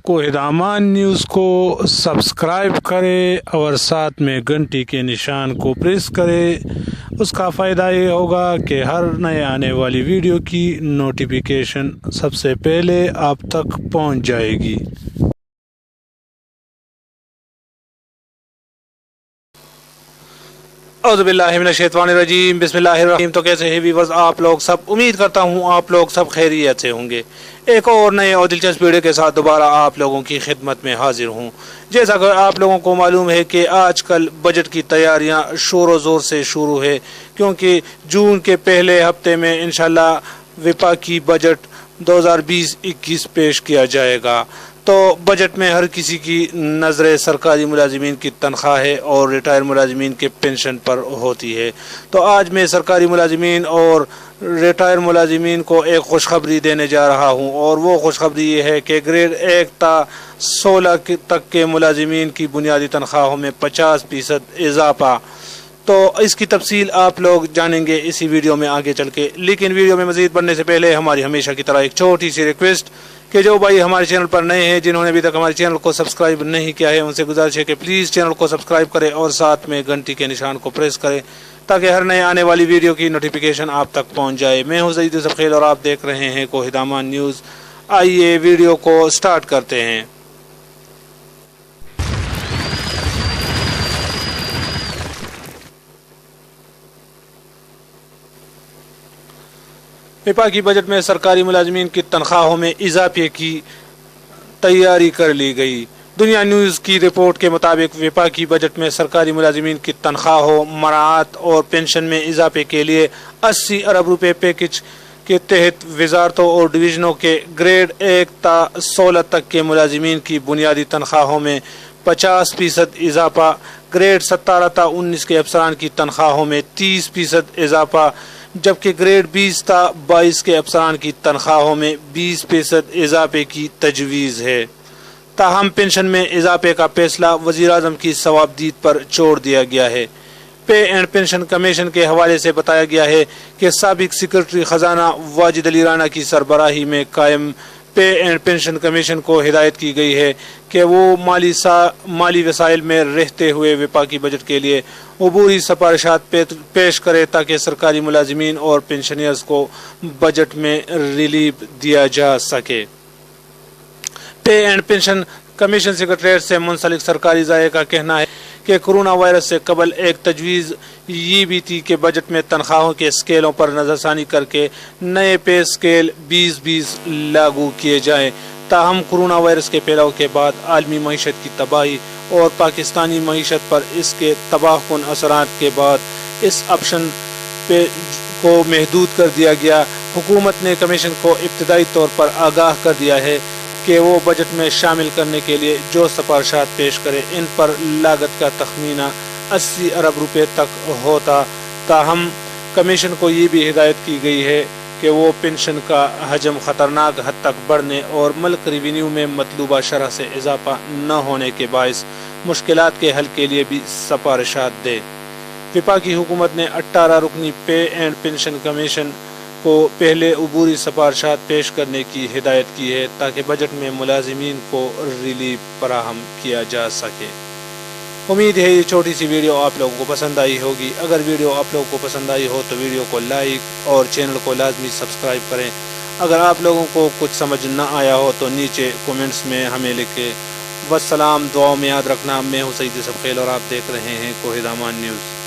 کوہدامان news کو subscribe کرے اور ساتھ میں گھنٹی کے نشان کو پریس کرے۔ اس کا فائدہ یہ ہوگا کہ ہر نئے آنے والی ویڈیو کی نوٹیفیکیشن سب سے پہلے آپ تک پہنچ جائے گی۔ اعوذ باللہ من الشیطان الرجیم، بسم اللہ الرحیم۔ تو کیسے ہیں ویورز آپ لوگ سب؟ امید کرتا ہوں آپ لوگ سب خیریت سے ہوں گے۔ ایک اور نئے اور دلچسپ ویڈیو کے ساتھ دوبارہ آپ لوگوں کی خدمت میں حاضر ہوں۔ جیسا کہ آپ لوگوں کو معلوم ہے کہ آج کل بجٹ کی تیاریاں شور و زور سے شروع ہے، کیونکہ جون کے پہلے ہفتے میں انشاءاللہ وفاقی بجٹ 2020-21 پیش کیا جائے گا۔ تو بجٹ میں ہر کسی کی نظر سرکاری ملازمین کی تنخواہ اور ریٹائر ملازمین کے پنشن پر ہوتی ہے۔ تو آج میں سرکاری ملازمین اور ریٹائر ملازمین کو ایک خوشخبری دینے جا رہا ہوں، اور وہ خوشخبری یہ ہے کہ گریڈ 1 تا 16 تک کے ملازمین کی بنیادی تنخواہوں میں 50% اضافہ۔ تو اس کی تفصیل آپ لوگ جانیں گے اسی ویڈیو میں آگے چل کے، لیکن ویڈیو میں مزید بڑھنے سے پہلے ہماری ہمیشہ کی طرح ایک چھوٹی سی ریکویسٹ کہ جو بھائی ہمارے چینل پر نئے ہیں، جنہوں نے ابھی تک ہمارے چینل کو سبسکرائب نہیں کیا ہے، ان سے گزارش ہے کہ پلیز چینل کو سبسکرائب کریں اور ساتھ میں گھنٹی کے نشان کو پریس کریں تاکہ ہر نئے آنے والی ویڈیو کی نوٹیفیکیشن آپ تک پہنچ جائے۔ میں ہوں سعید اور آپ دیکھ رہے ہیں کوہدامان نیوز۔ آئیے ویڈیو کو سٹارٹ کرتے ہیں۔ وفاقی بجٹ میں سرکاری ملازمین کی تنخواہوں میں اضافے کی تیاری کر لی گئی۔ دنیا نیوز کی رپورٹ کے مطابق وفاقی بجٹ میں سرکاری ملازمین کی تنخواہوں، مراعات اور پنشن میں اضافے کے لیے 80 ارب روپے پیکج کے تحت وزارتوں اور ڈویژنوں کے گریڈ 1 تا 16 تک کے ملازمین کی بنیادی تنخواہوں میں 50% اضافہ، گریڈ 17 تا 19 کے افسران کی تنخواہوں میں 30% اضافہ، جبکہ گریڈ 20 تا 22 کے افسران کی تنخواہوں میں 20% اضافے کی تجویز ہے۔ تاہم پنشن میں اضافے کا فیصلہ وزیر اعظم کی ثوابدید پر چھوڑ دیا گیا ہے۔ پے اینڈ پنشن کمیشن کے حوالے سے بتایا گیا ہے کہ سابق سیکرٹری خزانہ واجد علی رانا کی سربراہی میں قائم پے اینڈ پنشن کمیشن کو ہدایت کی گئی ہے کہ وہ مالی وسائل میں رہتے ہوئے وفاقی بجٹ کے لیے عبوری سفارشات پیش کرے تاکہ سرکاری ملازمین اور پنشنرز کو بجٹ میں ریلیف دیا جا سکے۔ Pay and pension commission secretariat سے منسلک سرکاری ذرائع کا کہنا ہے کہ کرونا وائرس سے قبل ایک تجویز یہ بھی تھی کہ بجٹ میں تنخواہوں کے اسکیلوں پر نظر ثانی کر کے نئے پے اسکیل 2020 لاگو کیے جائیں۔ تاہم کرونا وائرس کے پھیلاؤ کے بعد عالمی معیشت کی تباہی اور پاکستانی معیشت پر اس کے تباہ کن اثرات کے بعد اس آپشن کو محدود کر دیا گیا۔ حکومت نے کمیشن کو ابتدائی طور پر آگاہ کر دیا ہے کہ وہ بجٹ میں شامل کرنے کے لیے جو سفارشات پیش کرے ان پر لاگت کا تخمینہ 80 ارب روپے تک ہوتا۔ تاہم کمیشن کو یہ بھی ہدایت کی گئی ہے کہ وہ پنشن کا حجم خطرناک حد تک بڑھنے اور ملک ریونیو میں مطلوبہ شرح سے اضافہ نہ ہونے کے باعث مشکلات کے حل کے لیے بھی سفارشات دے۔ وفاقی حکومت نے 18 رکنی پے اینڈ پنشن کمیشن کو پہلے عبوری سفارشات پیش کرنے کی ہدایت کی ہے تاکہ بجٹ میں ملازمین کو ریلیف فراہم کیا جا سکے۔ امید ہے یہ چھوٹی سی ویڈیو آپ لوگوں کو پسند آئی ہوگی۔ اگر ویڈیو آپ لوگوں کو پسند آئی ہو تو ویڈیو کو لائک اور چینل کو لازمی سبسکرائب کریں۔ اگر آپ لوگوں کو کچھ سمجھ نہ آیا ہو تو نیچے کومنٹس میں ہمیں لکھیں۔ والسلام، دعاؤں میں یاد رکھنا۔ میں ہوں سعید اور آپ دیکھ رہے ہیں کوہدامان نیوز۔